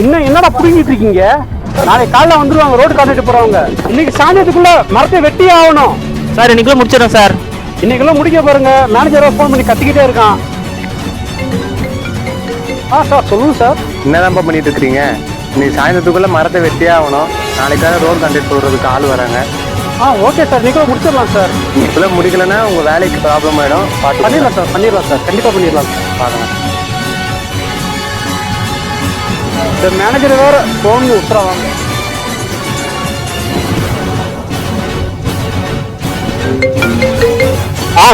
இன்னும் என்னடா புடுங்கிட்டு இருக்கீங்க? நாளைக்கு காலைல வந்துருவாங்க ரோடு கான்ட்ராக்ட் போறவங்க. இன்னைக்கு சாயந்தரத்துக்குள்ள மரத்தை வெட்டியே ஆகணும். சார் இன்னைக்குள்ள முடிச்சிடறேன் சார். இன்னைக்குள்ள முடிக்க பாருங்க. மேனேஜரை ஃபோன் பண்ணி கத்திக்கிட்டே இருக்கான். சார் சொல்லுங்க சார். என்னதான்ப்பா பண்ணிட்டு இருக்கிறீங்க? இன்னைக்கு சாயந்தரத்துக்குள்ள மரத்தை வெட்டியே ஆகணும். நாளைக்கான ரோடு கான்ட்ராக்ட் போடுறதுக்கு ஆள் வராங்க. ஓகே சார், இன்னைக்குள்ள முடிச்சிடலாம் சார். இன்னைக்குள்ள முடிக்கலன்னா உங்க வேலைக்கு ப்ராப்ளம் ஆயிடும். பண்ணிடலாம் சார், பண்ணிடலாம் சார், கண்டிப்பா பண்ணிடலாம் சார். பார்க்கலாம். இந்த மேனேஜர் வேற ஃபோன் உத்தரவாங்க.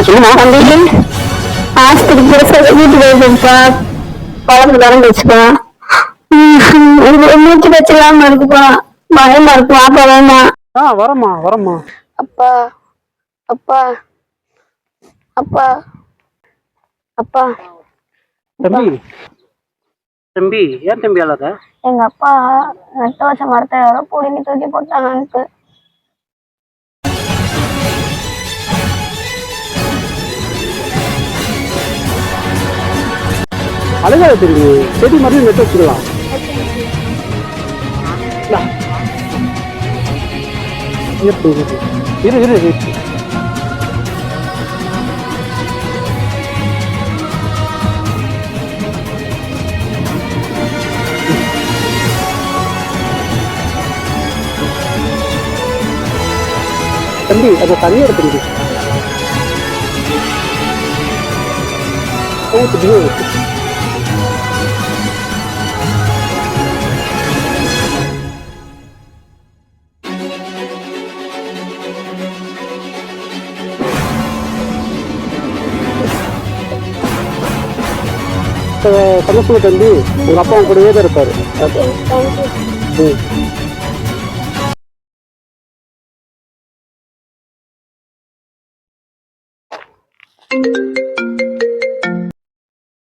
சொல்லுமா. ஆஸ்பத்திரி வீட்டுக்கு போயிருப்பா, குழந்தை திறந்து வச்சுப்பா, மூச்சு வச்சிடலாம இருக்குப்பா, பயமா இருக்கு, வாப்பா வேண்டாம். வரமா வரமா. அப்பா அப்பா அப்பா அப்பா. தம்பி தம்பி, ஏன் தம்பி அல்லாத? எங்க அப்பா நட்டு வச்ச மரத்தை யாரோ பிடிங்கி தூக்கி போட்டாங்க. அழகாக தெரியும். செடி மறுபடியும் நட்டு வச்சுக்கலாம். இரு இரு இரு. தம்பி அதை தண்ணி எடுத்துருக்கு. சந்தோஷமா தம்பி, உங்க அப்பா உங்க கூடவே தான் இருப்பாரு.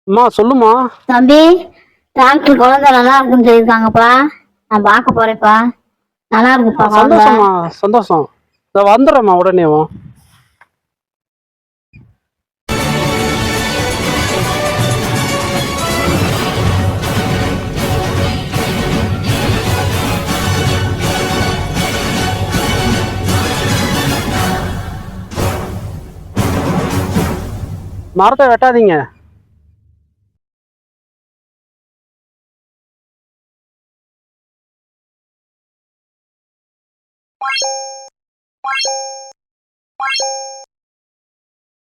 அம்மா சொல்லுமா. தம்பி, டாக்டர் குழந்தை நல்லா இருக்குன்னு சொல்லியிருக்காங்கப்பா, நான் பார்க்க போறேன்ப்பா. நல்லா இருக்குப்பா. சந்தோஷமா, சந்தோஷம். வந்துடுறேம்மா உடனேவும். மரத்தை வெட்டாதீங்க.